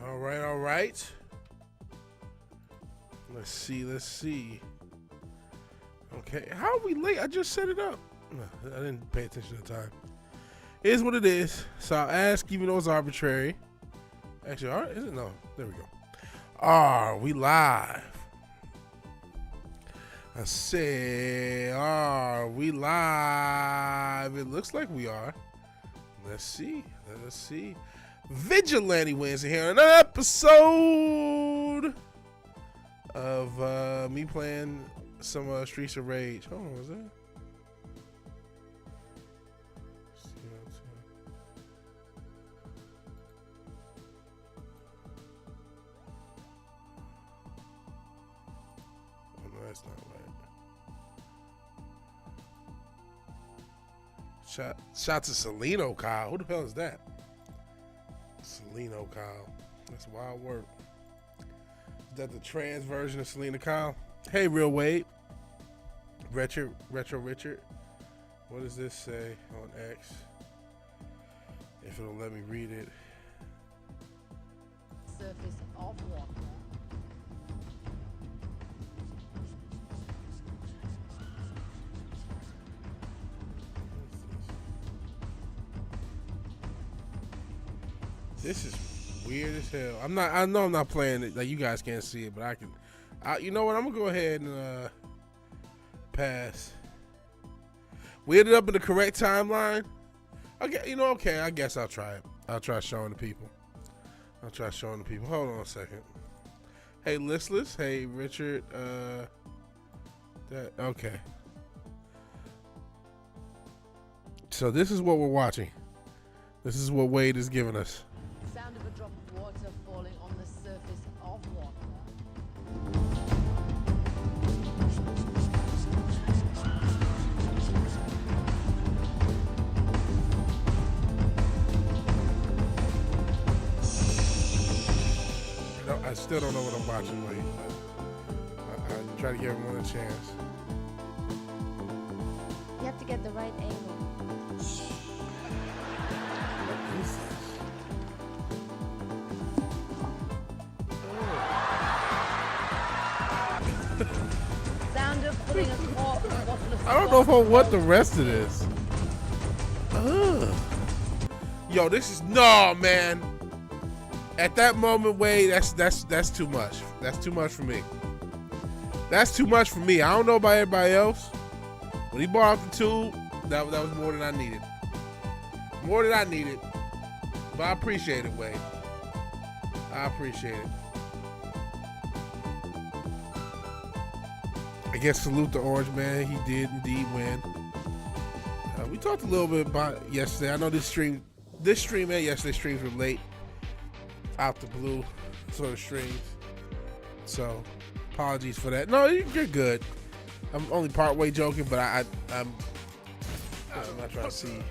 All right, all right. Let's see. Okay, how are we late? I just set it up. I didn't pay attention to the time. It is what it is. So I'll ask, even though it's arbitrary. Actually, all right, is it? No, there we go. Are we live? I say, are we live? It looks like we are. Let's see. Vigilante Wednesday here on another episode of me playing some Streets of Rage. Hold on, was that? Oh no, that's not right. Shout to Seleno Kyle. Who the hell is that? Seleno Kyle. That's wild work. Is that the trans version of Selena Kyle? Hey, Real Wade. Retro Richard. What does this say on X? If it'll let me read it. Surface of water. This is weird as hell. I know I'm not playing it. Like, you guys can't see it, but I can. You know what? I'm gonna go ahead and pass. We ended up in the correct timeline. Okay, okay. I guess I'll try it. I'll try showing the people. Hold on a second. Hey, Listless. Hey, Richard. Okay. So this is what we're watching. This is what Wade is giving us. Sound of a drop of water falling on the surface of water. I still don't know what I'm watching, Wade, but I try to give everyone a chance. You have to get the right angle. What is this? Sound of putting a cork in a bottle of I don't know if I want the rest of this. Ugh. Yo, this is man. At that moment, Wade, that's too much. That's too much for me. That's too much for me. I don't know about everybody else. When he bought out the tube, that was more than I needed. But I appreciate it, Wade. I appreciate it. I guess salute the Orange Man. He did indeed win. We talked a little bit about it yesterday. I know this stream and yesterday's streams were late. Out the blue sort of streams. So apologies for that. No, you're good. I'm only part way joking, but I'm not trying to see.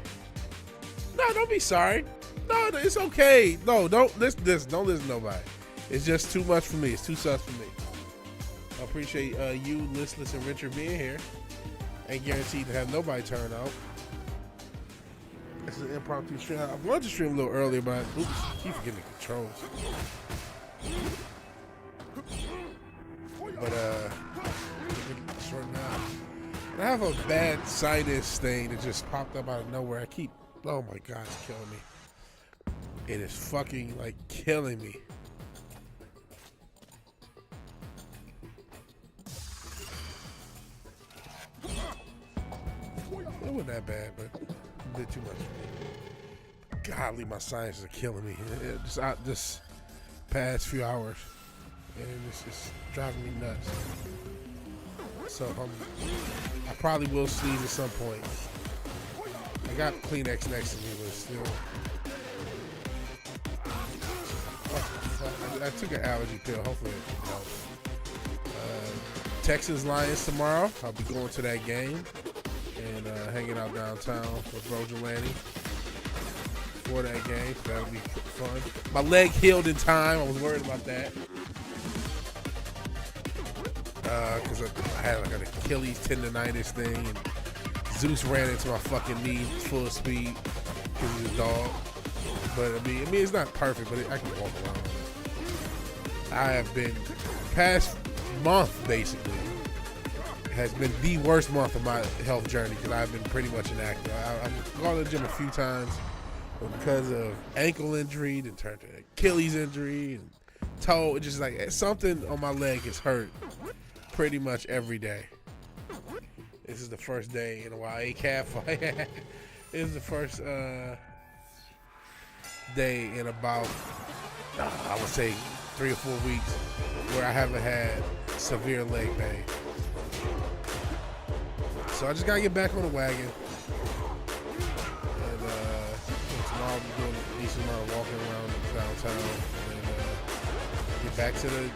No, don't be sorry. No, it's okay. No, don't listen to nobody. It's just too much for me. It's too sus for me. I appreciate you, Listless, and Richard being here. Ain't guaranteed to have nobody turn out. It's an impromptu stream. I wanted to stream a little earlier, but oops, keep forgetting the controls. But short now. I have a bad sinus thing that just popped up out of nowhere. Oh my God, it's killing me. It is fucking like killing me. It wasn't that bad, but a bit too much. Godly, my sinuses are killing me. This past few hours, and it's just driving me nuts. So I probably will sneeze at some point. I got Kleenex next to me, but still. I took an allergy pill. Hopefully it helps. Texas Lions tomorrow. I'll be going to that game and hanging out downtown with Vigilante for that game. So that'll be fun. My leg healed in time. I was worried about that. Because I had like an Achilles tendonitis thing, and Zeus ran into my fucking knee full of speed because he's a dog. But I mean, it's not perfect, but I can walk around. I have been, past month basically, has been the worst month of my health journey because I've been pretty much inactive. I've gone to the gym a few times, but because of ankle injury, then turned to Achilles injury, and toe, it's just like something on my leg is hurt pretty much every day. This is the first day in a while. This is the first day in about, I would say, 3 or 4 weeks where I haven't had severe leg pain. So I just gotta get back on the wagon. And tomorrow I'll be doing a decent amount of walking around downtown. And get back to the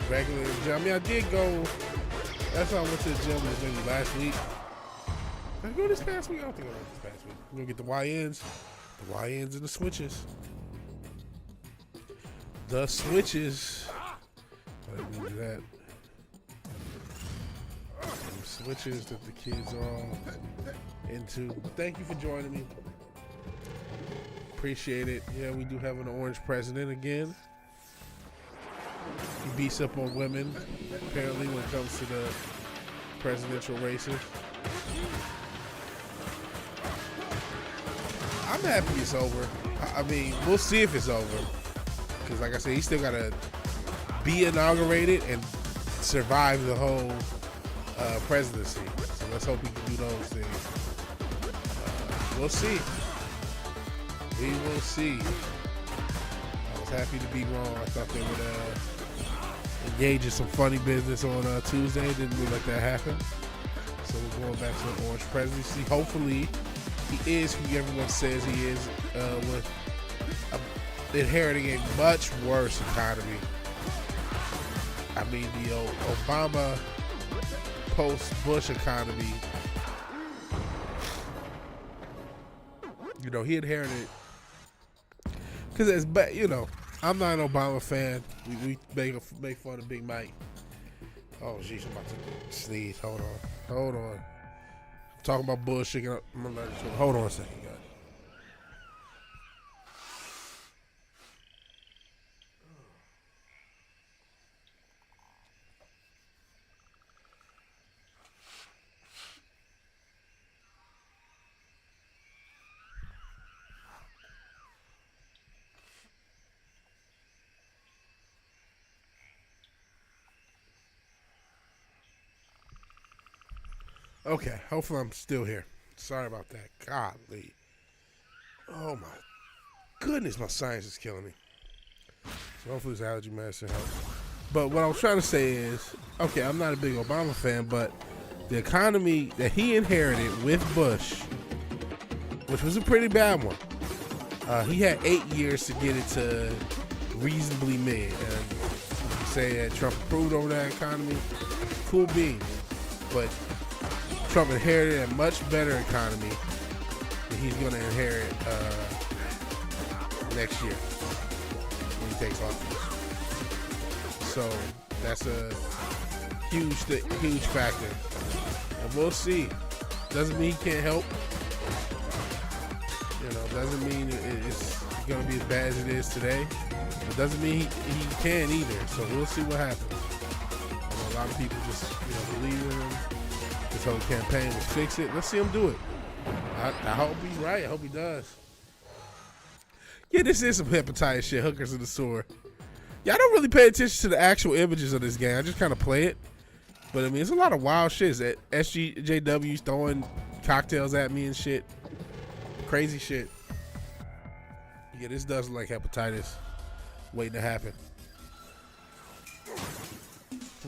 regular gym. I mean, I did go, that's why I went to the gym maybe last week. Did I go this past week? I don't think I went this past week. We're gonna get the YNs and the switches. The switches. I didn't do that. Switches that the kids are all into. Thank you for joining me. Appreciate it. Yeah, we do have an orange president again. He beats up on women, apparently, when it comes to the presidential races. I'm happy it's over. I mean, we'll see if it's over. Because, like I said, he's still got to be inaugurated and survive the whole presidency. So let's hope we can do those things. We'll see. We will see. I was happy to be wrong. I thought they would engage in some funny business on Tuesday. Didn't look like that happened. So we're going back to the orange presidency. Hopefully, he is who everyone says he is, with inheriting a much worse economy. I mean, the Obama post-Bush economy, you know, he inherited, because it's, you know, I'm not an Obama fan. We make fun of Big Mike. Oh, jeez, I'm about to sneeze. Hold on. I'm talking about Bush shaking up. Hold on a second, guys. Okay, hopefully I'm still here. Sorry about that. Golly. Oh my goodness, my sinus is killing me. So hopefully this allergy medicine helps. But what I was trying to say is, okay, I'm not a big Obama fan, but the economy that he inherited with Bush, which was a pretty bad one, he had 8 years to get it to reasonably mid. And you say that Trump improved over that economy, cool beans. But Trump inherited a much better economy that he's going to inherit next year when he takes office. So that's a huge factor. And we'll see. Doesn't mean he can't help. You know, doesn't mean it's going to be as bad as it is today. It doesn't mean he can either. So we'll see what happens. You know, a lot of people just believe in him. This whole campaign will fix it. Let's see him do it. I hope he's right. I hope he does. Yeah, this is some hepatitis shit. Hookers in the sewer. Yeah, I don't really pay attention to the actual images of this game. I just kind of play it. But I mean, it's a lot of wild shit. That SJW's throwing cocktails at me and shit. Crazy shit. Yeah, this does look like hepatitis waiting to happen.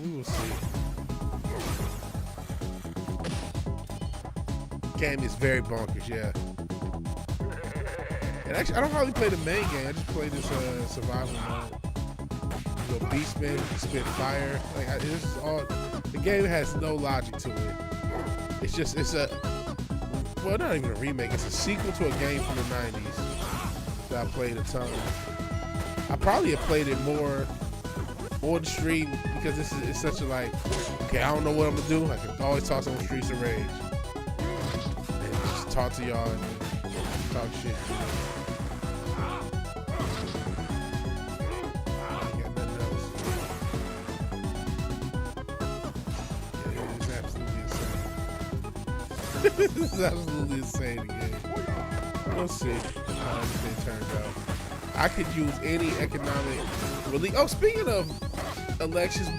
We will see. Game is very bonkers, yeah. And actually, I don't hardly play the main game. I just play this survival mode. You go beastman, spit fire. Like this is all. The game has no logic to it. It's well, not even a remake. It's a sequel to a game from the '90s that I played a ton. I probably have played it more on the stream because it's such a like. Okay, I don't know what I'm gonna do. I can always toss on Streets of Rage. Talk to y'all and talk shit. I ain't got nothing else. This is absolutely insane again. We'll see how everything turns out. I could use any economic relief. Oh, speaking of elections,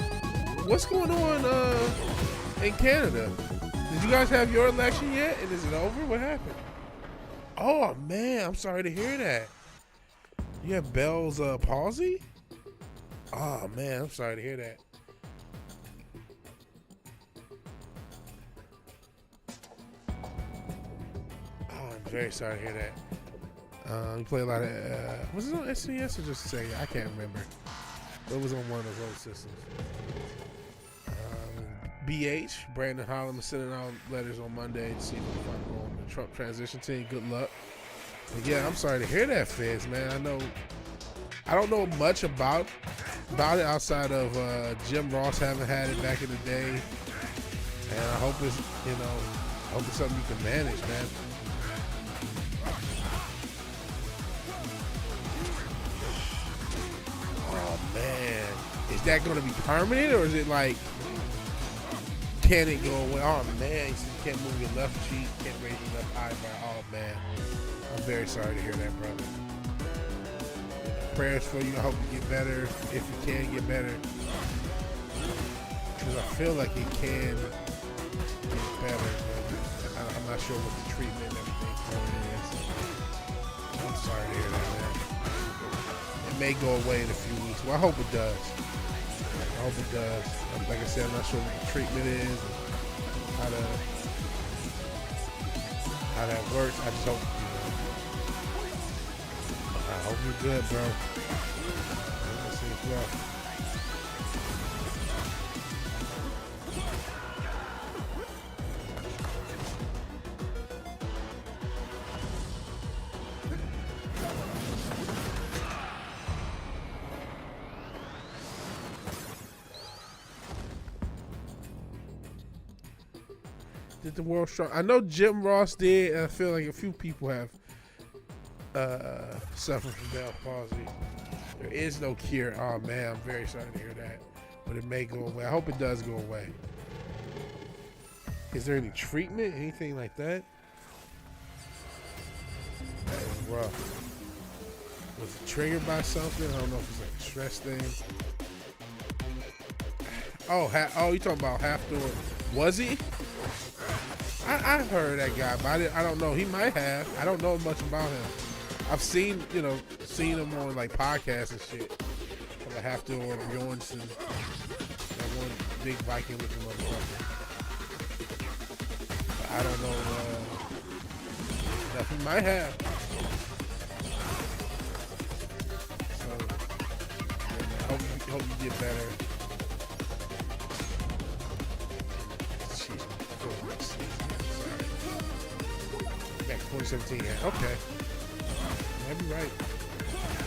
what's going on in Canada? Did you guys have your election yet? And is it over? What happened? Oh man, I'm sorry to hear that. You have Bell's palsy? Oh man, I'm sorry to hear that. Oh, I'm very sorry to hear that. You play a lot of, was it on SNES or just Sega? I can't remember. It was on one of those old systems. BH, Brandon Holland, is sending out letters on Monday to see if we can find on the Trump transition team. Good luck. But yeah, I'm sorry to hear that, Fizz, man. I don't know much about it outside of Jim Ross having had it back in the day. And I hope it's, I hope it's something you can manage, man. Oh man, is that going to be permanent or is it like, can it go away? Oh man, you can't move your left cheek, can't raise your left eyebrow. Oh man, I'm very sorry to hear that, brother. Prayers for you. I hope you get better if you can get better, because I feel like it can get better. I'm not sure what the treatment and everything for it is. I'm sorry to hear that, man. It may go away in a few weeks. Well, I hope it does. I hope it does. Like I said, I'm not sure what the treatment is and how that works. I just hope, I hope you're good, bro. Let's see as well. Did the world strong? I know Jim Ross did, and I feel like a few people have suffered from Bell palsy. There is no cure. Oh man, I'm very sorry to hear that. But it may go away. I hope it does go away. Is there any treatment? Anything like that? That is rough. Was it triggered by something? I don't know if it's like a stress thing. Oh, you talking about Halfdoor? Was he? I've heard that guy, but I don't know. He might have. I don't know much about him. I've seen him on like podcasts and shit. Like Halfdoor and Bjornsson. That one big Viking looking motherfucker. But I don't know. He might have. So, I hope you get better. Back 2017, yeah. Okay. Might be right.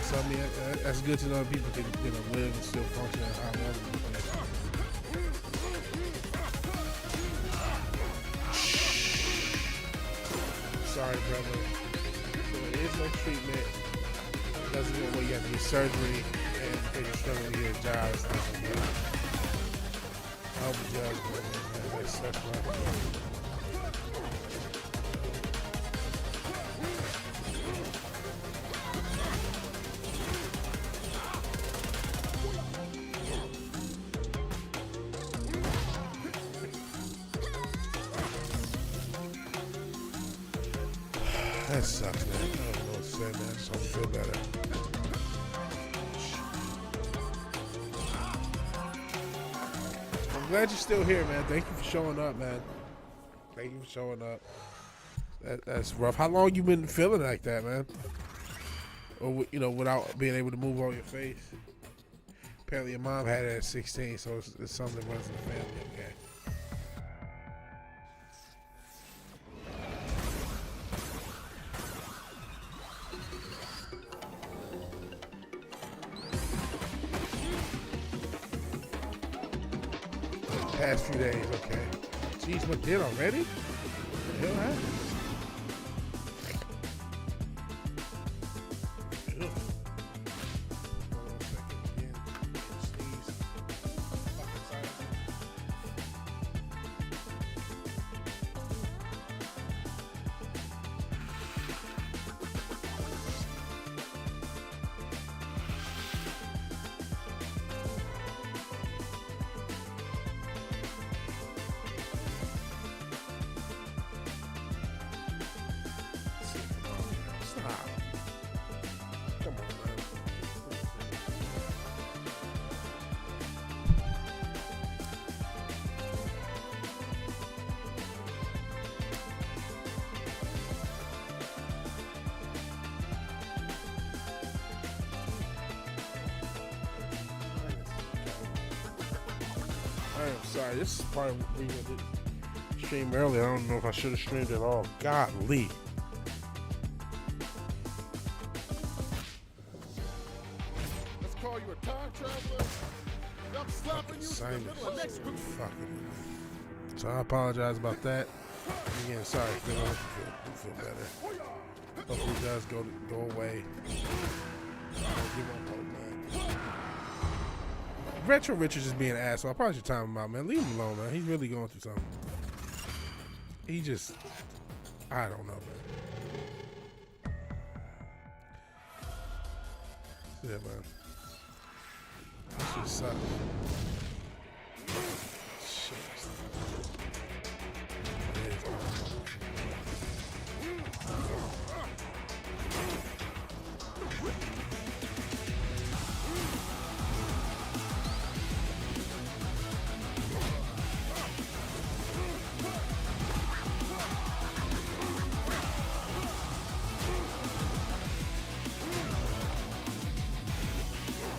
So I mean, that's good to know people can live and still function at a high level. Sorry, brother. So there is no treatment. It doesn't go away. You have to get surgery, and you're struggling to get a job. It's not so good. I hope it does, man. That sucks, right? That sucks, man. I don't know what to say, man. I just hope you feel better. I'm glad you're still here, man. Thank you for showing up, man. Thank you for showing up. That's rough. How long you been feeling like that, man? Or without being able to move on your face? Apparently, your mom had it at 16, so it's something that runs in the family. Okay. Past few days, okay. Jeez, what did already? What the hell happened? I am sorry. This is probably me that did stream earlier. I don't know if I should have streamed at all. Golly. Let's call you a time traveler. I'm slapping you in the middle of next week. Fucking. So I apologize about that. Again, sorry. Feel better. Hopefully it does go away. I'll give up hope, man. Retro Richards is being an asshole. I probably should time him out, man. Leave him alone, man. He's really going through something. He just, I don't know, man. Yeah, man. This just sucks. Shit. It is awful.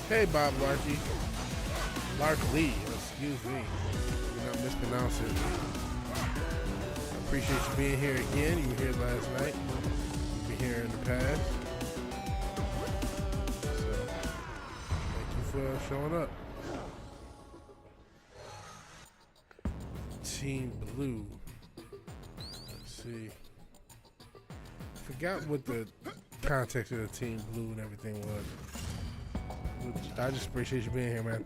Hey, Bob Larky. Larkley, excuse me. You're not mispronouncing it. I appreciate you being here again. You were here last night. You've been here in the past. So, thank you for showing up. Team Blue. Let's see. Forgot what the context of the Team Blue and everything was. I just appreciate you being here, man.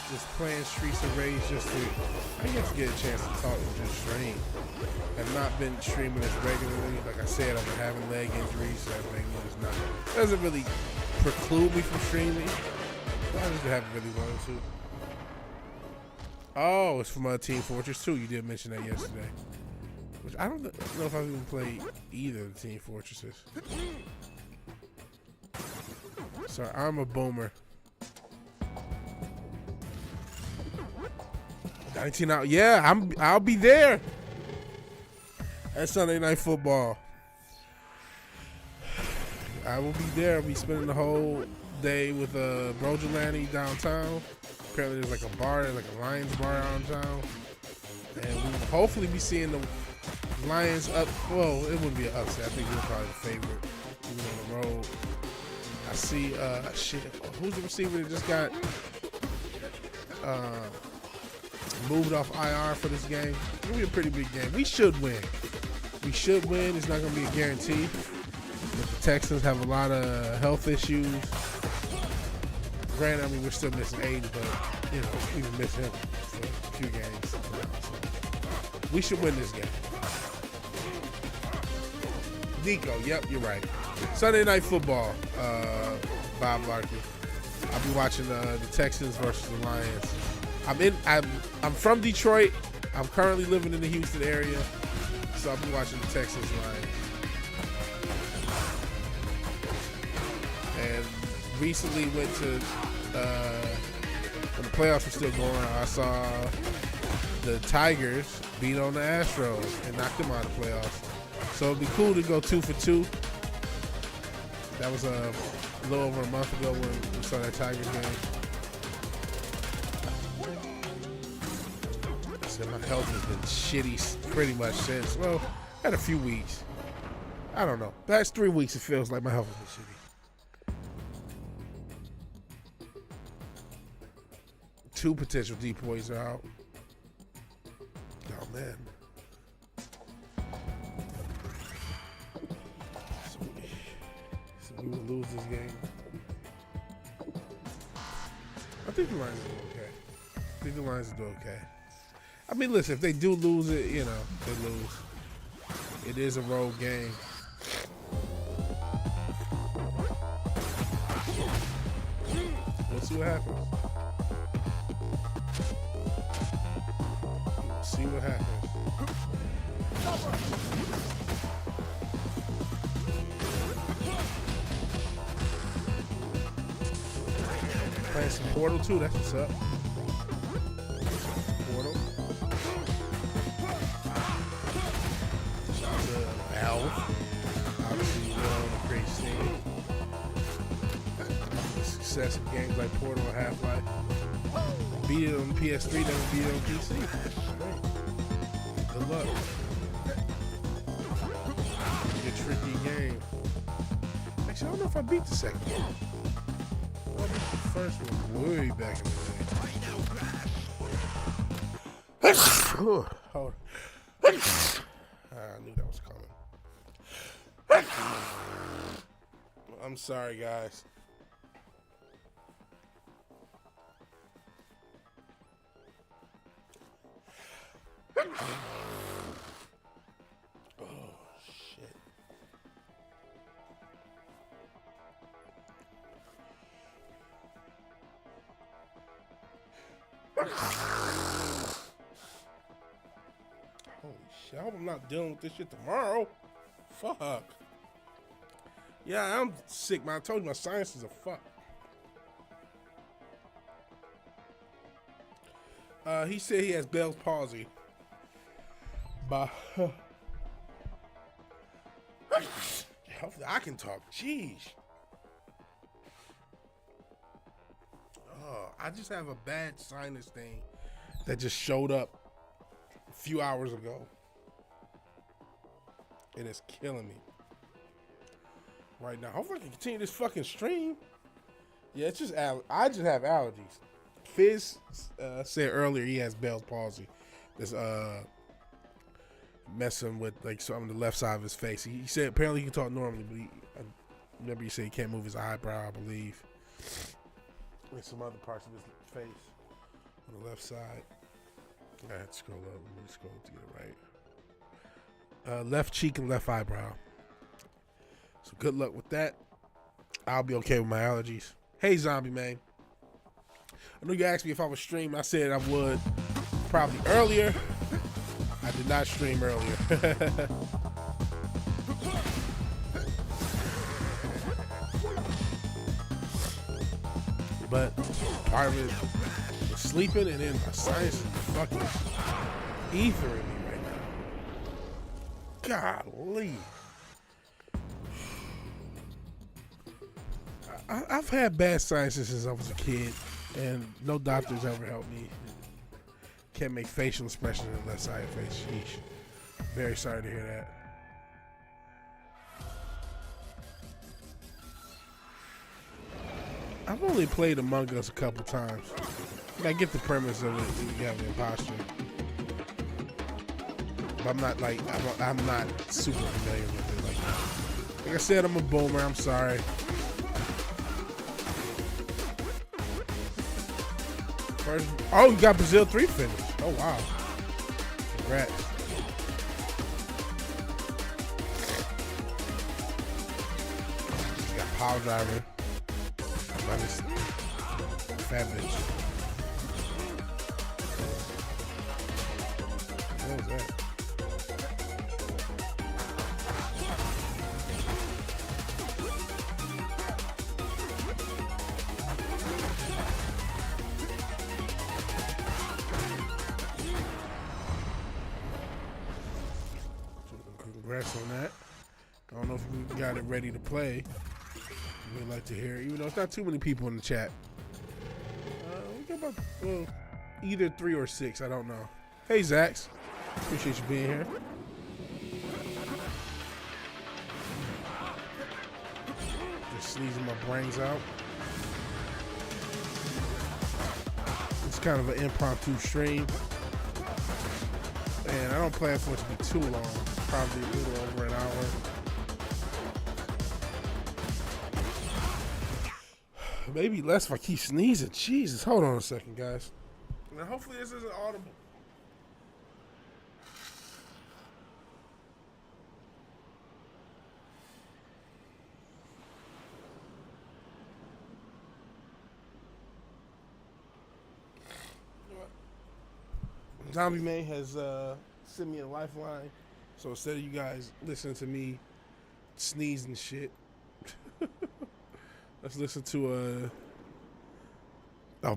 Just playing Streets of Rage just to, I guess, get a chance to talk and just stream. I've not been streaming this regularly. Like I said, I've been having leg injuries, so that doesn't really preclude me from streaming. But I just haven't really wanted to. Oh, it's from Team Fortress 2. You did mention that yesterday. Which I don't know if I've even played either of the Team Fortresses. Sorry, I'm a boomer. 19 out. Yeah, I'll be there. That's Sunday Night Football. I will be there. I'll be spending the whole day with Brojolani downtown. Apparently there's like a bar, like a Lions bar downtown. And we will hopefully be seeing the Lions up. Well, it wouldn't be an upset. I think we're probably the favorite, even on the road. I see. Shit. Who's the receiver that just got moved off IR for this game? It's gonna be a pretty big game. We should win. We should win. It's not gonna be a guarantee. But the Texans have a lot of health issues. Granted, I mean we're still missing Aiden, but you know we've missed him for a few games. So we should win this game. Nico, yep, you're right. Sunday Night Football, Bob Larkin. I'll be watching the Texans versus the Lions. I'm from Detroit. I'm currently living in the Houston area, so I'll be watching the Texans Lions. And recently went to when the playoffs were still going. I saw the Tigers beat on the Astros and knocked them out of the playoffs. So it'd be cool to go 2 for 2. That was a little over a month ago when we saw that Tigers game. I said my health has been shitty pretty much since. Well, had a few weeks. I don't know. Last 3 weeks it feels like my health has been shitty. 2 potential depoys are out. Oh man. We will lose this game. I think the Lions will do okay. I think the Lions will do okay. I mean, listen, if they do lose it, you know, they lose. It is a road game. We'll see what happens. We'll see what happens. Playing some Portal too, that's what's up. Portal. Shout out to Valve. Obviously, you know, the great scene. Success of games like Portal and Half-Life. Beat it on PS3, never beat it on PC. Right. Good luck. It's a tricky game. Actually, I don't know if I beat the second one. I beat the first one way back in the day. Hold on. I knew that was coming. I'm sorry, guys. Oh, shit. Holy shit. I hope I'm not dealing with this shit tomorrow. Fuck. Yeah, I'm sick, man. I told you my sinuses are fucked. He said he has Bell's palsy. But hopefully I can talk. Jeez. I just have a bad sinus thing that just showed up a few hours ago. And it's killing me right now. Hopefully I can continue this fucking stream. Yeah, it's just I just have allergies. Fizz said earlier he has Bell's palsy. This messing with like something on the left side of his face. He said apparently he can talk normally, but I remember he said he can't move his eyebrow, I believe. And some other parts of his face on the left side. I had to scroll up. Let me scroll to get it right. Left cheek and left eyebrow. So good luck with that. I'll be okay with my allergies. Hey, Zombie Man. I know you asked me if I was streaming. I said I would probably earlier. I did not stream earlier. But part of it was sleeping, and then my sinus is fucking ethering me right now. Golly. I've had bad sinuses since I was a kid, and no doctors ever helped me. Can't make facial expressions unless I have face. Sheesh. Very sorry to hear that. I've only played Among Us a couple times. I get the premise of it. You have an imposter, but I'm not like I'm not super familiar with it. Like I said, I'm a boomer. I'm sorry. First, oh, you got Brazil 3 finished. Oh wow! Congrats. You got Power Driver. By this fat bitch. What was that? Congrats on that. I don't know if we got it ready to play. We'd like to hear, even though it's not too many people in the chat. We got about, well, either 3 or 6, I don't know. Hey, Zax. Appreciate you being here. Just sneezing my brains out. It's kind of an impromptu stream. And I don't plan for it to be too long. Probably a little over an hour. Maybe less if I keep sneezing. Jesus, hold on a second, guys. Now, hopefully this isn't audible. Zombie Man has sent me a lifeline. So instead of you guys listening to me sneeze and shit, let's listen to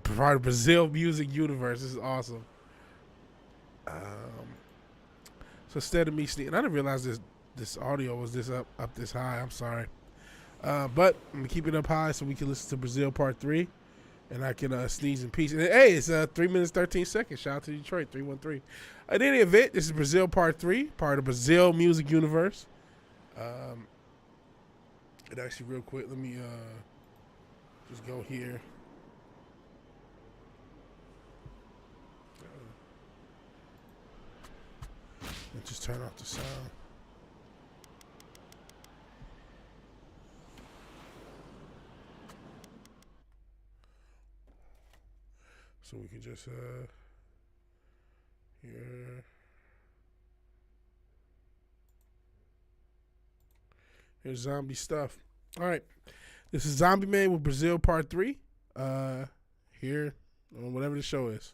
part of Brazil Music Universe. This is awesome. So instead of me sneezing, I didn't realize this audio was this up this high. I'm sorry. But I'm gonna keep it up high so we can listen to Brazil Part 3, and I can sneeze in peace. And hey, it's 3 minutes 13 seconds. Shout out to Detroit 313. In any event, this is Brazil Part 3, part of Brazil Music Universe. And actually, real quick, let me just go here. And just turn off the sound. So we can just here. Here's zombie stuff. All right. This is Zombie Man with Brazil Part 3. Here on whatever the show is.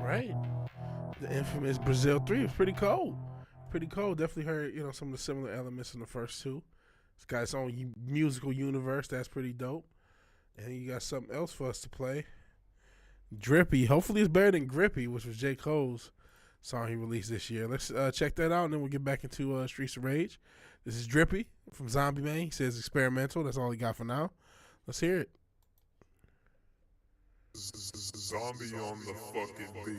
Right. The infamous Brazil 3 is pretty cold. Pretty cold. Definitely heard, some of the similar elements in the first two. It's got its own musical universe. That's pretty dope. And you got something else for us to play. Drippy. Hopefully it's better than Grippy, which was J. Cole's song he released this year. Let's check that out, and then we'll get back into Streets of Rage. This is Drippy from Zombie Man. He says experimental. That's all he got for now. Let's hear it. Zombie on the fucking beat.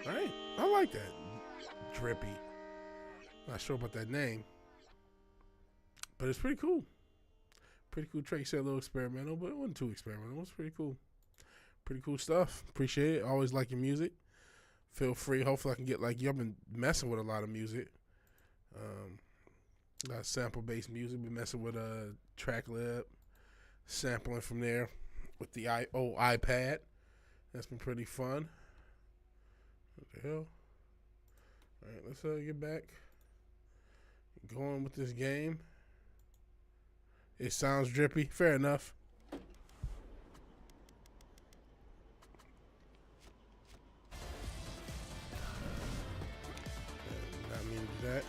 Alright, I like that. Drippy. Not sure about that name. But it's pretty cool. Pretty cool track. You said a little experimental, but it wasn't too experimental. It was pretty cool. Pretty cool stuff. Appreciate it. Always like your music. Feel free. Hopefully I can get like you. I've been messing with a lot of music. A lot of sample-based music. Been messing with a TrackLab. Sampling from there with the old iPad. That's been pretty fun. What the hell? Alright, let's get back. Going with this game. It sounds drippy. Fair enough. Not mean to do that.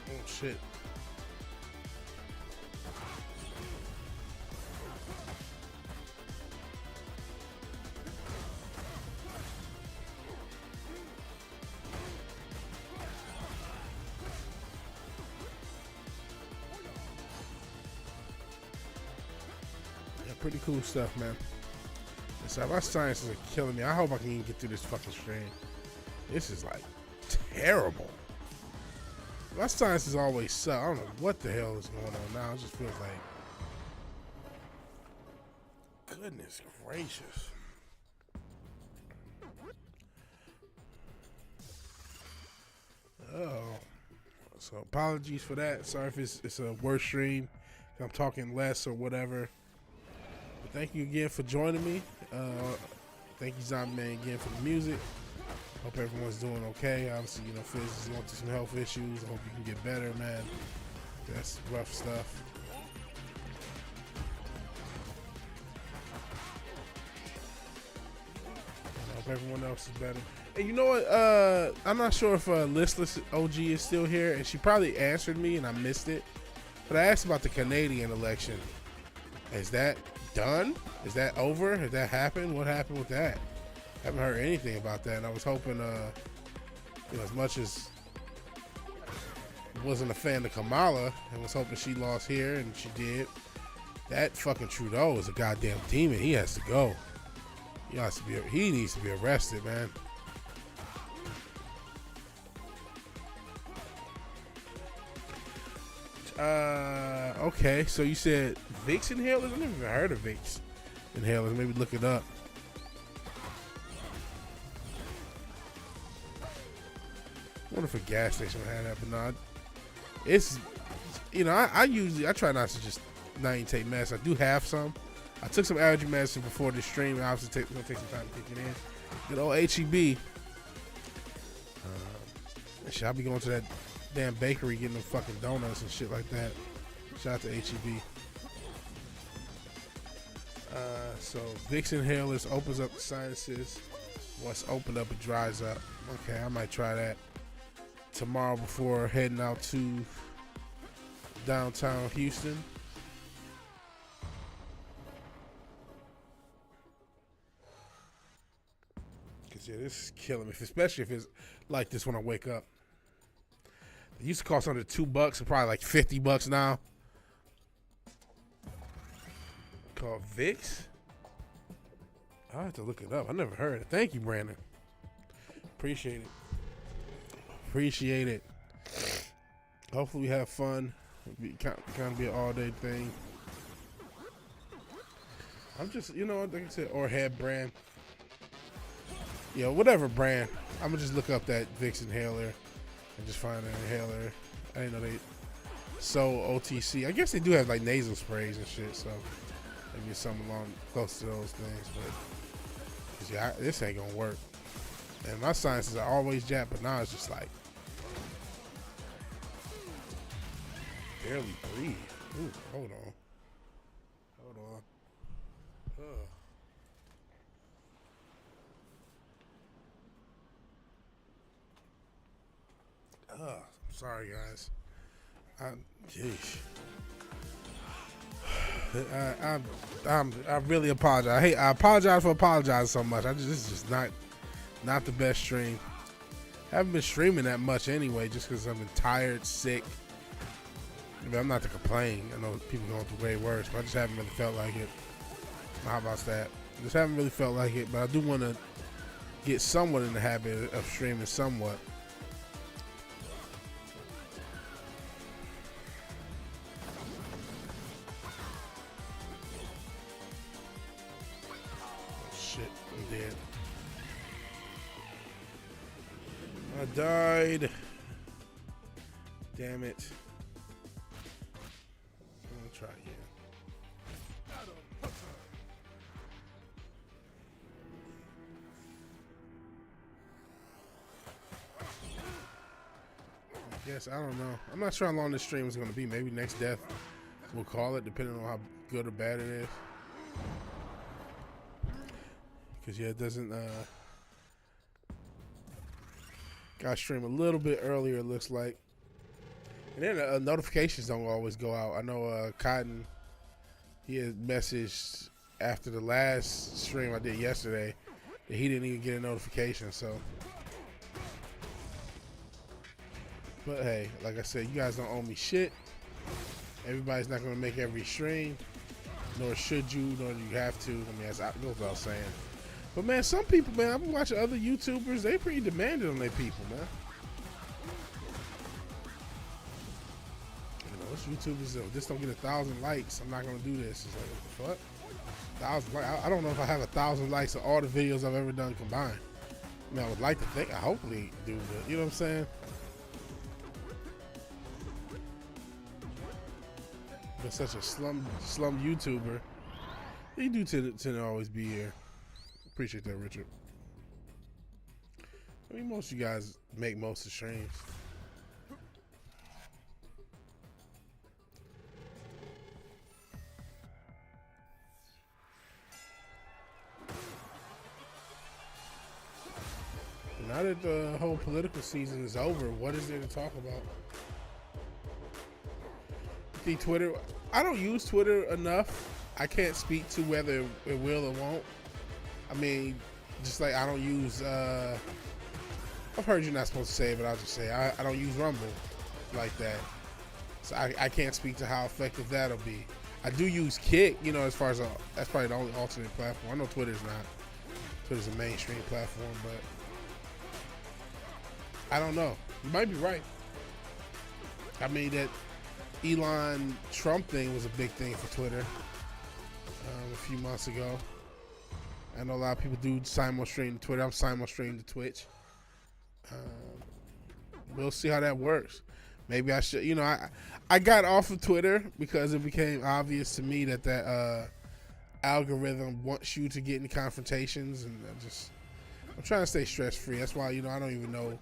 Oh shit. Pretty cool stuff, man. So my sciences are killing me. I hope I can even get through this fucking stream. This is like terrible. My sciences always suck. I don't know what the hell is going on now. It just feels like, goodness gracious. Oh, so apologies for that. Sorry if it's a worse stream. If I'm talking less or whatever. But thank you again for joining me. Thank you, Zombie Man, again for the music. Hope everyone's doing okay. Obviously, you know, Fizz is going through some health issues. I hope you can get better, man. That's rough stuff. I hope everyone else is better. And you know what? I'm not sure if Listless OG is still here, and she probably answered me, and I missed it. But I asked about the Canadian election. Is that done? Is that over? Has that happened? What happened with that? I haven't heard anything about that, and I was hoping, you know, as much as I wasn't a fan of Kamala, I was hoping she lost here, and she did. That fucking Trudeau is a goddamn demon. He has to go. He needs to be arrested, man. Okay, so you said Vicks inhalers? I've never even heard of Vicks inhalers. Maybe look it up. I wonder if a gas station had that, but no. It's, you know, I try not to just not even take meds. I do have some. I took some allergy medicine before this stream. And obviously, it's gonna take some time to kick it in. Good old HEB. Shit, I'll be going to that damn bakery getting them fucking donuts and shit like that. Shout out to HEB. So Vicks inhalers opens up the sinuses. Once opened up, it dries up. Okay, I might try that tomorrow before heading out to downtown Houston. Cause yeah, this is killing me, especially if it's like this when I wake up. It used to cost under $2, and probably like $50 now. called Vix. I'll have to look it up. I never heard it. Thank you, Brandon. Appreciate it. Appreciate it. Hopefully we have fun. It'll kind of be an all-day thing. I'm just, you know, like I said, or head brand. Yeah, whatever brand. I'm going to just look up that Vicks inhaler and just find an inhaler. I didn't know they sold OTC. I guess they do have like nasal sprays and shit, so maybe something along close to those things. But yeah, this ain't going to work. And my sciences are always jacked, but now it's just like barely breathe. Ooh, hold on. Hold on. I'm sorry, guys. Jeez. I really apologize. Hey, I apologize for apologizing so much. This is just not the best stream. I haven't been streaming that much anyway, just because I've been tired, sick. I mean, I'm not to complain. I know people going through way worse, but I just haven't really felt like it. How about that? Just haven't really felt like it, but I do want to get somewhat in the habit of streaming somewhat. Shit, I'm dead. I died. Damn it. I'm gonna try again. I guess, I don't know. I'm not sure how long this stream is gonna be. Maybe next death we'll call it, depending on how good or bad it is. Because yeah, it doesn't gotta stream a little bit earlier, it looks like. And then notifications don't always go out. I know Cotton, he had messaged after the last stream I did yesterday that he didn't even get a notification, so. But hey, like I said, you guys don't owe me shit. Everybody's not gonna make every stream, nor should you, nor do you have to. I mean, that's goes without saying. But man, some people, man, I've been watching other YouTubers, they pretty demanding on their people, man. You know, those YouTubers, if this don't get 1,000 likes, I'm not gonna do this. It's like, what the fuck? 1,000 likes? I don't know if I have 1,000 likes of all the videos I've ever done combined. I mean, I would like to think, I hopefully do, but you know what I'm saying? Been such a slum YouTuber. You do tend to always be here. Appreciate that, Richard. I mean, most of you guys make most of the streams. Now that the whole political season is over, what is there to talk about? The Twitter, I don't use Twitter enough. I can't speak to whether it will or won't. I mean, just like I don't use, I've heard you're not supposed to say it, but I'll just say I don't use Rumble like that. So I can't speak to how effective that'll be. I do use Kick, you know, as far as that's probably the only alternate platform. I know Twitter's not. Twitter's a mainstream platform, but I don't know. You might be right. I mean, that Elon Trump thing was a big thing for Twitter a few months ago. I know a lot of people do simul stream to Twitter. I'm simul stream to Twitch. We'll see how that works. Maybe I should, you know, I got off of Twitter because it became obvious to me that algorithm wants you to get in confrontations, and I'm trying to stay stress free. That's why, you know, I don't even know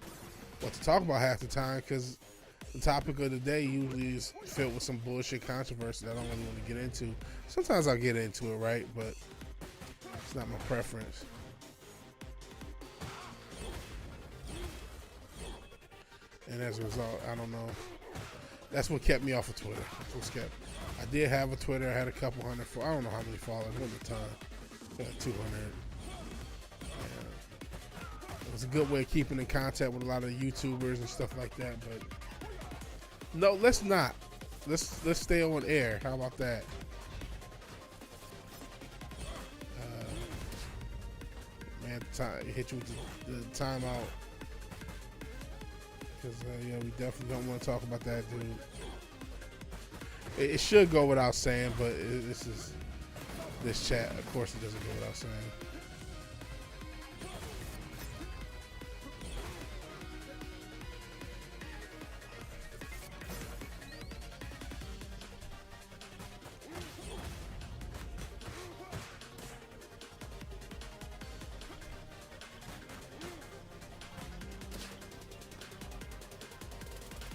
what to talk about half the time, because the topic of the day usually is filled with some bullshit controversy that I don't really want to get into. Sometimes I'll get into it, right? But it's not my preference. And as a result, I don't know. That's what kept me off of Twitter. I did have a Twitter. I had a couple hundred. I don't know how many followers. It wasn't a ton. Like 200. It was a good way of keeping in contact with a lot of YouTubers and stuff like that. But no, let's not. Let's stay on air. How about that? man. Hit you with the timeout. Because, yeah, we definitely don't want to talk about that, dude. It should go without saying, but this chat, of course, it doesn't go without saying.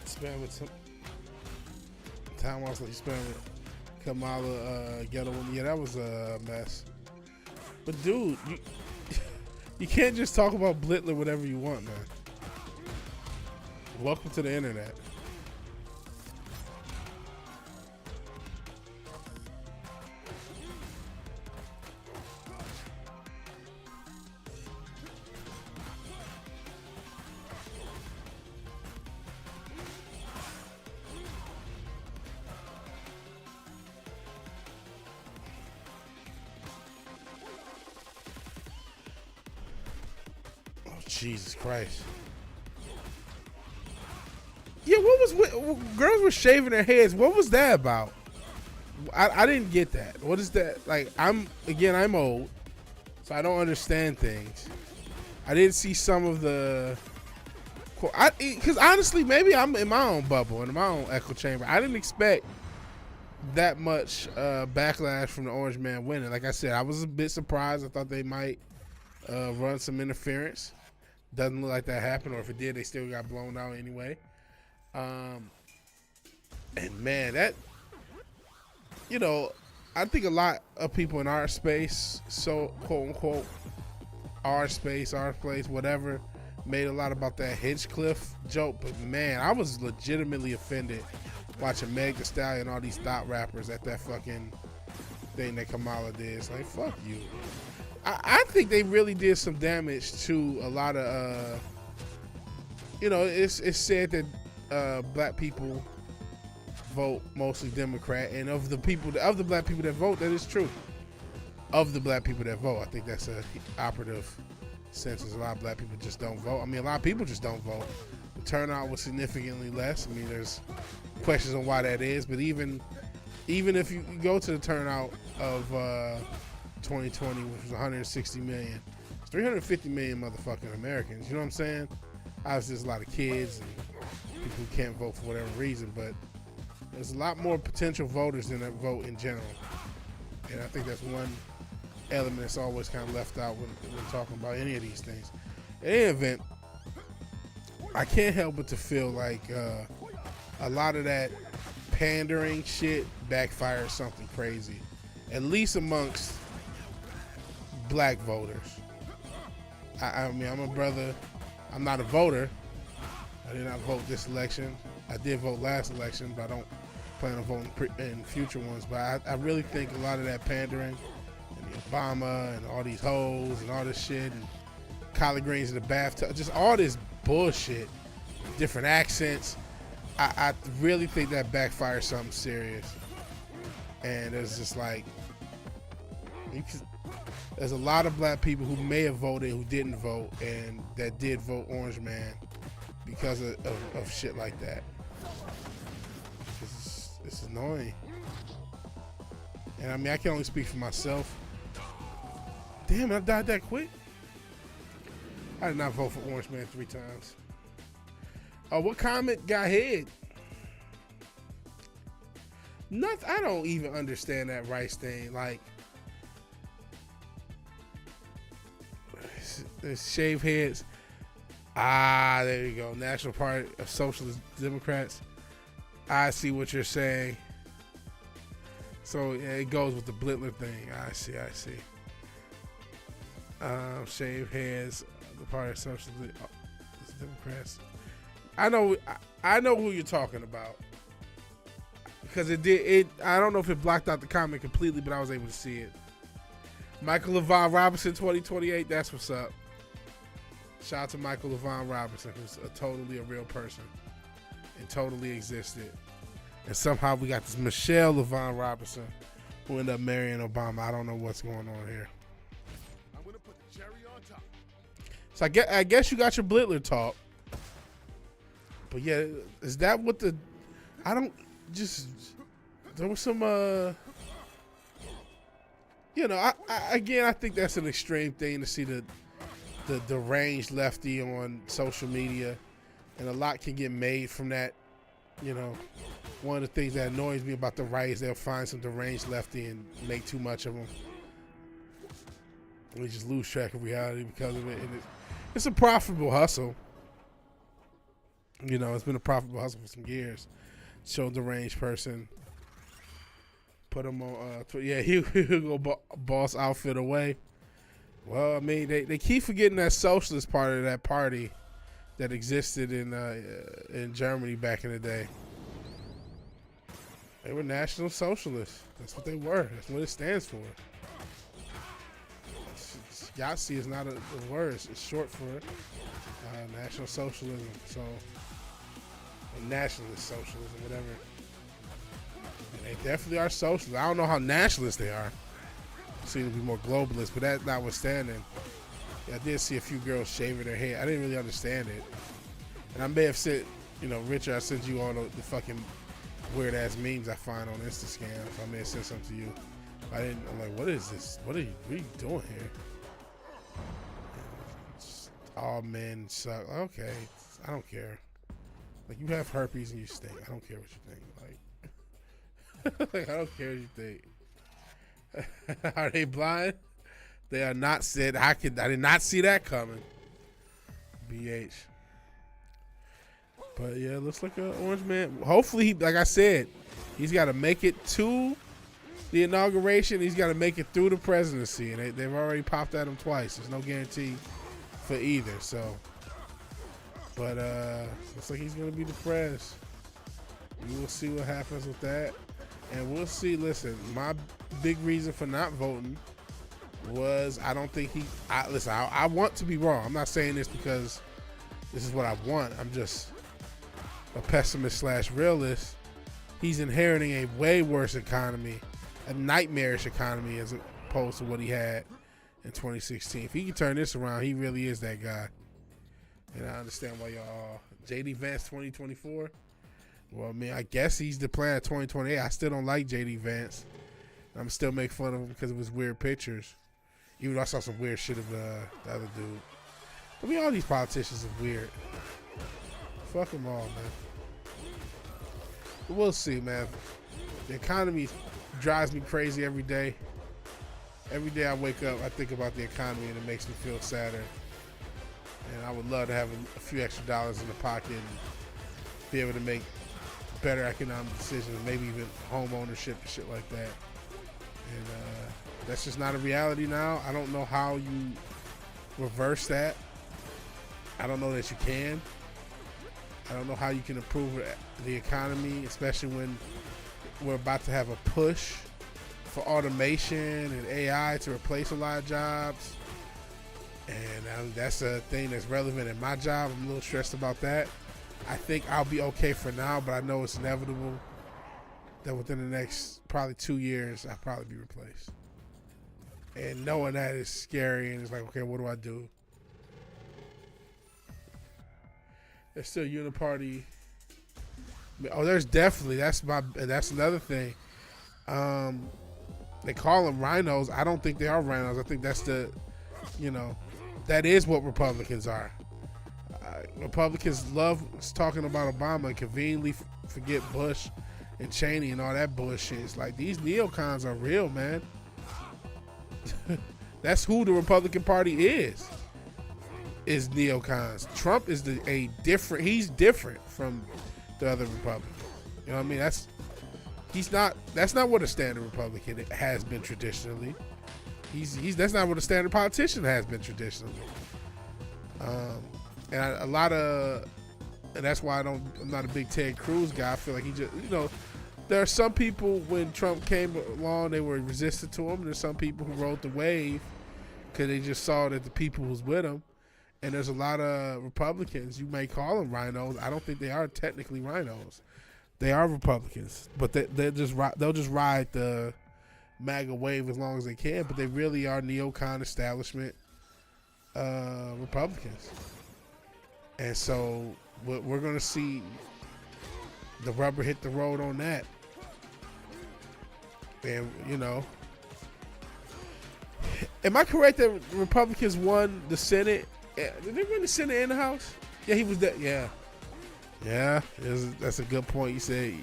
Spam with some time was like spam with Kamala Ghetto Woman. Yeah, that was a mess. But dude, you can't just talk about Blitler whatever you want, man. Welcome to the internet. Jesus Christ. Yeah, girls were shaving their heads. What was that about? I didn't get that. What is that? Like, I'm old, so I don't understand things. I didn't see some of the, because honestly, maybe I'm in my own bubble, in my own echo chamber. I didn't expect that much backlash from the Orange Man winning. Like I said, I was a bit surprised. I thought they might run some interference. Doesn't look like that happened, or if it did, they still got blown out anyway. And man, that, you know, I think a lot of people in our space, so quote unquote, our space, our place, whatever, made a lot about that Hinchcliffe joke. But man, I was legitimately offended watching Meg Thee Stallion and all these thought rappers at that fucking thing that Kamala did. It's like, fuck you. I think they really did some damage to a lot of, you know, it's said that black people vote mostly Democrat, and of the black people that vote, that is true. Of the black people that vote, I think that's a operative sentence. A lot of black people just don't vote. I mean, a lot of people just don't vote. The turnout was significantly less. I mean, there's questions on why that is, but even if you go to the turnout of 2020, which was 160 million, it's 350 million motherfucking Americans. You know what I'm saying? Obviously, there's a lot of kids and people who can't vote for whatever reason, but there's a lot more potential voters than that vote in general. And I think that's one element that's always kind of left out when talking about any of these things. In any event, I can't help but to feel like a lot of that pandering shit backfires something crazy, at least amongst black voters. I mean, I'm a brother. I'm not a voter. I did not vote this election. I did vote last election, but I don't plan on voting in future ones. But I really think a lot of that pandering and the Obama and all these hoes and all this shit and collard greens in the bathtub, just all this bullshit, different accents, I really think that backfires something serious. And it's just like, there's a lot of black people who may have voted who didn't vote, and that did vote Orange Man because of shit like that. It's annoying. And I mean, I can only speak for myself. Damn, I died that quick. I did not vote for Orange Man 3 times. Oh, what comment got hit? Nothing. I don't even understand that rice thing. Like, shave heads. Ah, there you go. National Party of Socialist Democrats. I see what you're saying. So yeah, it goes with the Blitler thing. I see. Shave heads. The Party of Socialist Democrats. I know who you're talking about. Because I don't know if it blocked out the comment completely, but I was able to see it. Michael LaVon Robinson 2028, that's what's up. Shout out to Michael LaVon Robinson, who's totally a real person and totally existed. And somehow we got this Michelle LaVon Robinson who ended up marrying Obama. I don't know what's going on here. I'm gonna put the cherry on top. So I guess you got your Blitler talk. But yeah, is that what the... I don't just... There was some... You know, I think that's an extreme thing to see the deranged lefty on social media. And a lot can get made from that. You know, one of the things that annoys me about the right is they'll find some deranged lefty and make too much of them. We just lose track of reality because of it. And it's a profitable hustle. You know, it's been a profitable hustle for some years. Show deranged person. Put him on, yeah, he'll go boss outfit away. Well, I mean, they keep forgetting that socialist part of that party that existed in Germany back in the day. They were National Socialists. That's what they were. That's what it stands for. Yahtzee is not a word. It's short for National Socialism. So, or Nationalist Socialism, whatever. And they definitely are socialists. I don't know how nationalist they are. They seem to be more globalist, but that notwithstanding, I did see a few girls shaving their hair. I didn't really understand it. And I may have sent, you know, Richard, I sent you all the fucking weird ass memes I find on Instascam. So I may have sent something to you. I'm like, what is this? What are you doing here? All men suck. Okay, I don't care. Like, you have herpes and you stink. I don't care what you think. Like, I don't care what you think. Are they blind? They are not said. I did not see that coming. BH. But yeah, looks like an orange man. Hopefully, like I said, he's got to make it to the inauguration. He's got to make it through the presidency, and they've already popped at him twice. There's no guarantee for either. So, but looks like he's gonna be the pres. We will see what happens with that, and we'll see. Listen, my big reason for not voting was I don't think I want to be wrong. I'm not saying this because this is what I want. I'm just a pessimist / realist. He's inheriting a way worse economy, a nightmarish economy as opposed to what he had in 2016. If he can turn this around, he really is that guy. And I understand why y'all JD Vance 2024. Well, I mean, I guess he's the plan of 2028. I still don't like JD Vance. I'm still making fun of him because of his weird pictures. Even though I saw some weird shit of the other dude. I mean, all these politicians are weird. Fuck them all, man. But we'll see, man. The economy drives me crazy every day. Every day I wake up, I think about the economy, and it makes me feel sadder. And I would love to have a few extra dollars in the pocket and be able to make better economic decisions, maybe even home ownership and shit like that. And that's just not a reality now. I don't know how you reverse that. I don't know that you can. I don't know how you can improve the economy, especially when we're about to have a push for automation and AI to replace a lot of jobs. And that's a thing that's relevant in my job. I'm a little stressed about that. I think I'll be okay for now, but I know it's inevitable that within the next probably 2 years, I'll probably be replaced. And knowing that is scary, and it's like, okay, what do I do? There's still uniparty. Oh, there's definitely, that's another thing. They call them rhinos. I don't think they are rhinos. I think that's that is what Republicans are. Republicans love talking about Obama and conveniently forget Bush and Cheney and all that bullshit. It's like, these neocons are real, man. That's who the Republican Party is neocons. Trump is he's different from the other Republicans. You know what I mean? That's not what a standard Republican has been traditionally. That's not what a standard politician has been traditionally. And that's why I'm not a big Ted Cruz guy. I feel like he just, there are some people when Trump came along, they were resistant to him. And there's some people who rode the wave because they just saw that the people was with him. And there's a lot of Republicans, you may call them rhinos. I don't think they are technically rhinos. They are Republicans, but they'll just ride the MAGA wave as long as they can. But they really are neocon establishment. Republicans. And so we're going to see the rubber hit the road on that. And, you know, am I correct that Republicans won the Senate? Did they win the Senate and the House? Yeah, he was there. Yeah. Yeah, that's a good point. You said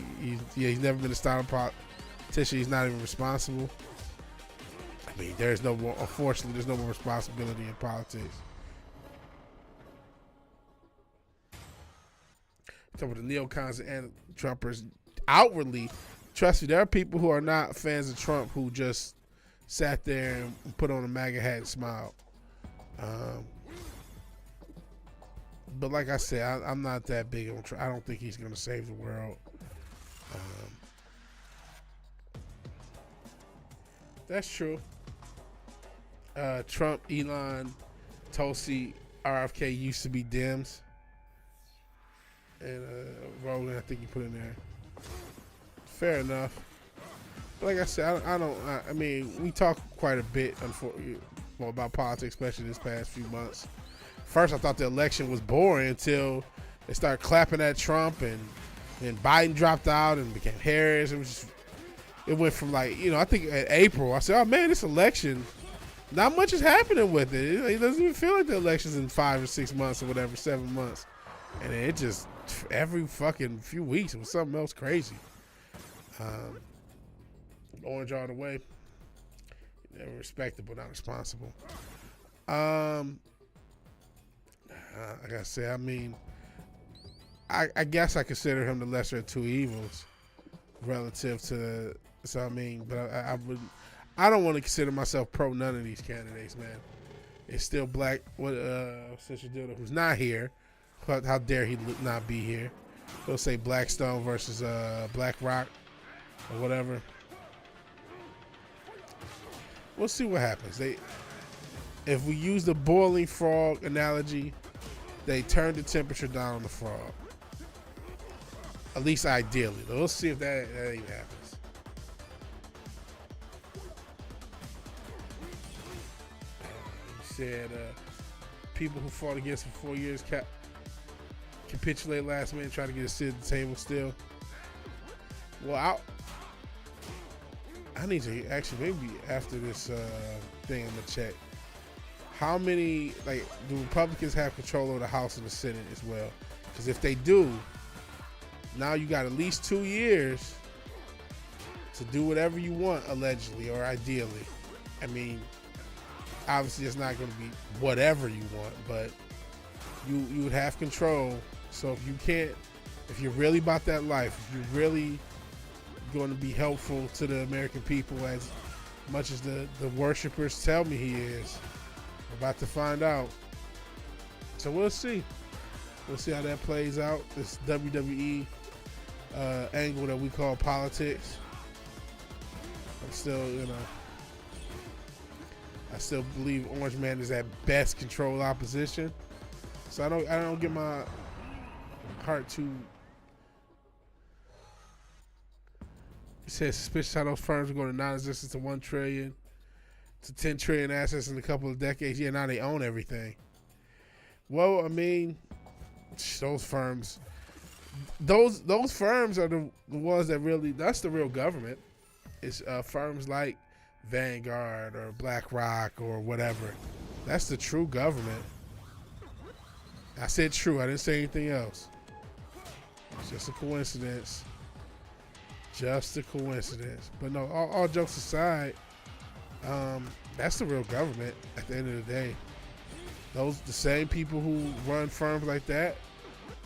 he's never been a style politician. He's not even responsible. I mean, unfortunately, there's no more responsibility in politics. Talking about the neocons and Trumpers, outwardly, trust me, there are people who are not fans of Trump who just sat there and put on a MAGA hat and smiled. But like I said, I'm not that big on Trump. I don't think he's going to save the world. That's true. Trump, Elon, Tulsi, RFK used to be Dems. And Rogan, I think you put in there. Fair enough. But like I said, I mean, we talk quite a bit about politics, especially this past few months. First, I thought the election was boring until they started clapping at Trump, and then Biden dropped out and became Harris. It went from like, you know, I think in April, I said, oh man, this election, not much is happening with it. It doesn't even feel like the election's in 5 or 6 months or whatever, 7 months. And it just, every fucking few weeks, it was something else crazy. Orange all the way. Respectable, not responsible. Like I said, I mean, I guess I consider him the lesser of two evils relative to, so I mean, but I don't want to consider myself pro none of these candidates, man. It's still Black, Sister Dildo, who's not here. How dare he not be here? They'll say Blackstone versus BlackRock or whatever. We'll see what happens. If we use the boiling frog analogy, they turn the temperature down on the frog. At least ideally. We'll see if that even happens. He said people who fought against him for 4 years capitulate last minute, try to get a seat at the table still. Well, I need to actually, maybe after this thing, I'm gonna check how many, like, do Republicans have control over the House and the Senate as well? Because if they do, now you got at least 2 years to do whatever you want, allegedly or ideally. I mean, obviously it's not going to be whatever you want, but you would have control. So if you're really about that life, if you're really going to be helpful to the American people as much as the worshipers tell me he is, we're about to find out. So we'll see. We'll see how that plays out. This WWE angle that we call politics. I'm still, I still believe Orange Man is at best controlled opposition. So I don't get my heart too. He says suspicious how those firms are going to non-existence to 1 trillion to 10 trillion assets in a couple of decades. Yeah, now they own everything. Well, I mean, those firms, those firms are the ones that really, that's the real government. It's firms like Vanguard or BlackRock or whatever. That's the true government. I said true. I didn't say anything else. It's just a coincidence. Just a coincidence. But no, all jokes aside, that's the real government at the end of the day. The same people who run firms like that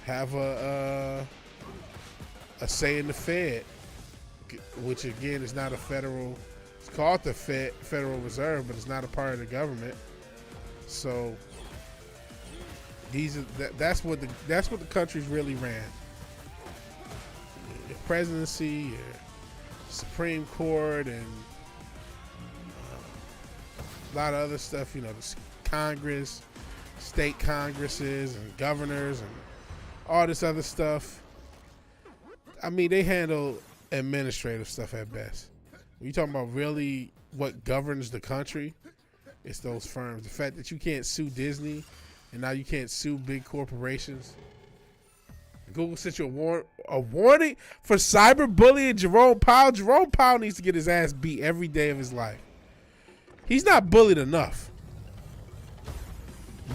have a say in the Fed, which again is not a federal. It's called the Federal Reserve, but it's not a part of the government. So that's what the country's really ran. Your presidency, your Supreme Court, and a lot of other stuff. The Congress, state congresses, and governors, and all this other stuff. I mean, they handle administrative stuff at best. When you talking about really what governs the country, It's those firms. The fact that you can't sue Disney and now you can't sue big corporations. Google sent you a warning for cyberbullying Jerome Powell. Jerome Powell needs to get his ass beat every day of his life. He's not bullied enough.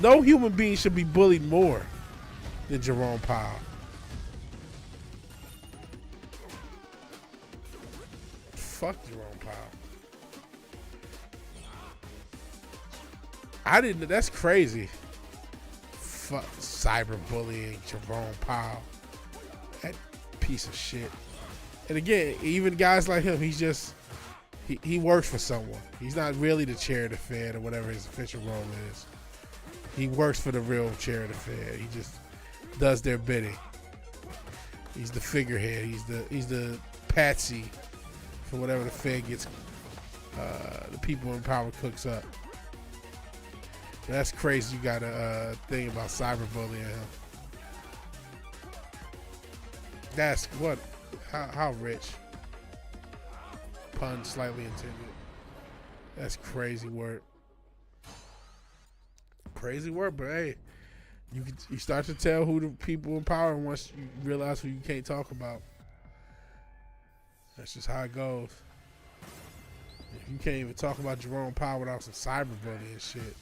No human being should be bullied more than Jerome Powell. Fuck Jerome Powell. I didn't. That's crazy. Fuck cyberbullying Jerome Powell. That piece of shit. And again, even guys like him, he's just he works for someone. He's not really the chair of the Fed or whatever his official role is. He works for the real chair of the Fed. He just does their bidding. He's the figurehead. He's the patsy for whatever the Fed gets the people in power cooks up. That's crazy. You got a thing about cyberbullying him. That's what? How rich? Pun slightly intended. That's crazy work. Crazy work, but hey, you start to tell who the people in power once you realize who you can't talk about. That's just how it goes. If you can't even talk about Jerome Powell without some cyberbullying shit.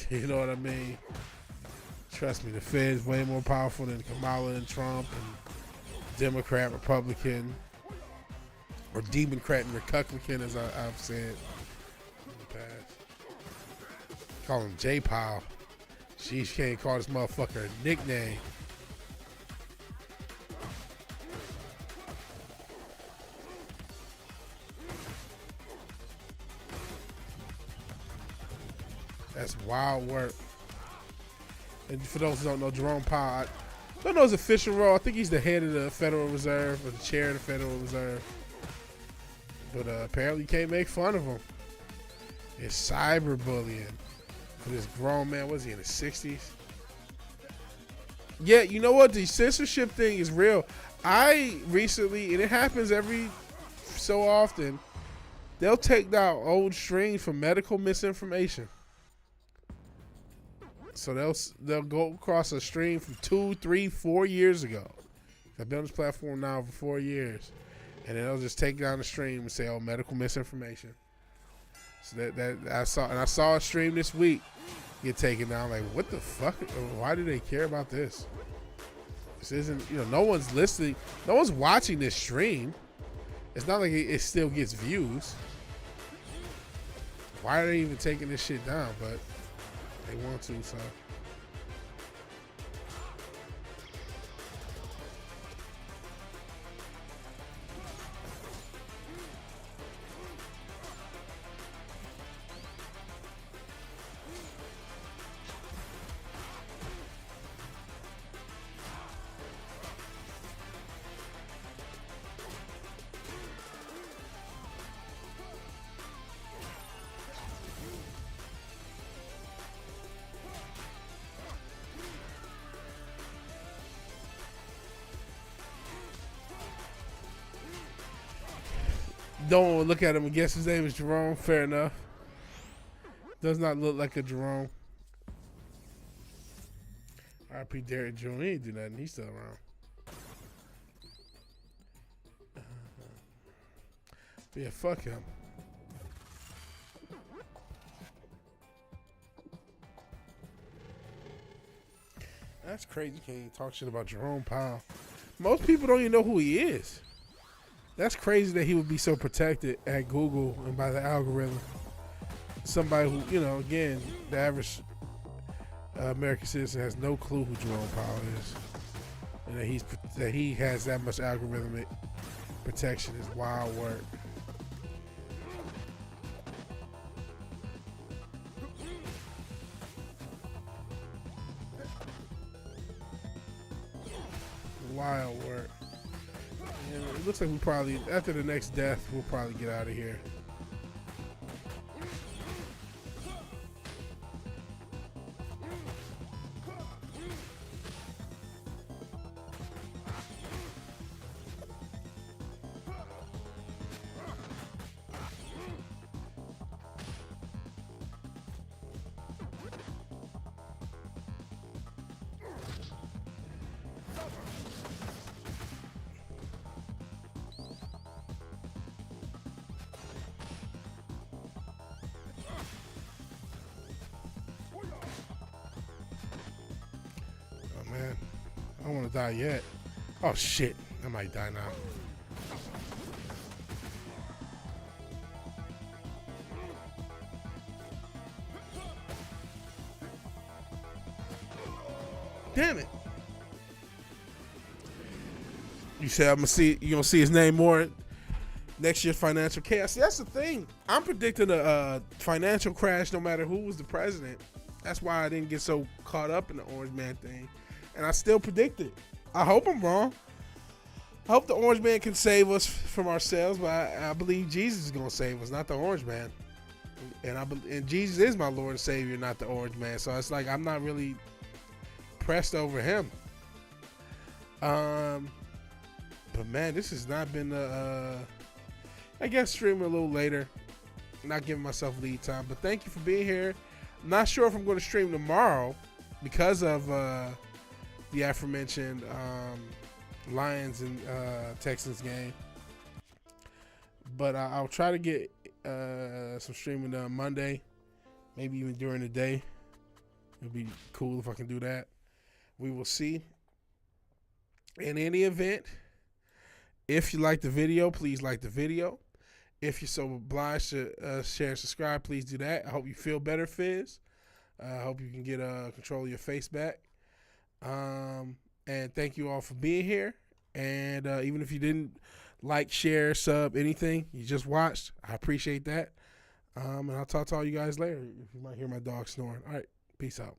You know what I mean? Trust me, the Fed's way more powerful than Kamala and Trump and Democrat, Republican, or Democrat and Republican, as I've said in the past. Call him J Powell. She can't call this motherfucker a nickname. That's wild work. And for those who don't know, Jerome Powell, I don't know his official role. I think he's the head of the Federal Reserve or the chair of the Federal Reserve. But apparently you can't make fun of him. It's cyberbullying. For this grown man, was he in his 60s? Yeah, you know what? The censorship thing is real. I recently, and it happens every so often, they'll take down old streams for medical misinformation. So they'll go across a stream from 2, 3, 4 years ago. I've been on this platform now for 4 years, and then they'll just take down the stream and say, "Oh, medical misinformation." So that I saw a stream this week get taken down. Like, what the fuck? Why do they care about this? This isn't, no one's listening, no one's watching this stream. It's not like it still gets views. Why are they even taking this shit down? But they want to, so. Don't look at him and guess his name is Jerome. Fair enough. Does not look like a Jerome. R.I.P. Derrick Jr. He ain't do nothing. He's still around. But yeah, fuck him. That's crazy. You can't even talk shit about Jerome Powell. Most people don't even know who he is. That's crazy that he would be so protected at Google and by the algorithm. Somebody who, again, the average American citizen has no clue who Jerome Powell is, and that he has that much algorithmic protection is wild work. Wild work. And it looks like we probably, after the next death, we'll probably get out of here. gonna die yet. Oh shit, I might die now. Damn it. You said you gonna see his name more next year's financial chaos. See, that's the thing. I'm predicting a financial crash no matter who was the president. That's why I didn't get so caught up in the Orange Man thing. And I still predict it. I hope I'm wrong. I hope the Orange Man can save us from ourselves, but I believe Jesus is gonna save us, not the Orange Man. And Jesus is my Lord and Savior, not the Orange Man. So it's like I'm not really pressed over him. But man, this has not been I guess streaming a little later, not giving myself lead time. But thank you for being here. I'm not sure if I'm going to stream tomorrow because of the aforementioned Lions and Texans game. But I'll try to get some streaming done Monday, maybe even during the day. It'll be cool if I can do that. We will see. In any event, if you like the video, please like the video. If you're so obliged to share and subscribe, please do that. I hope you feel better, Fizz. I hope you can get control of your face back. And thank you all for being here. And even if you didn't like, share, sub, anything, you just watched, I appreciate that. And I'll talk to all you guys later. You might hear my dog snoring. All right, peace out.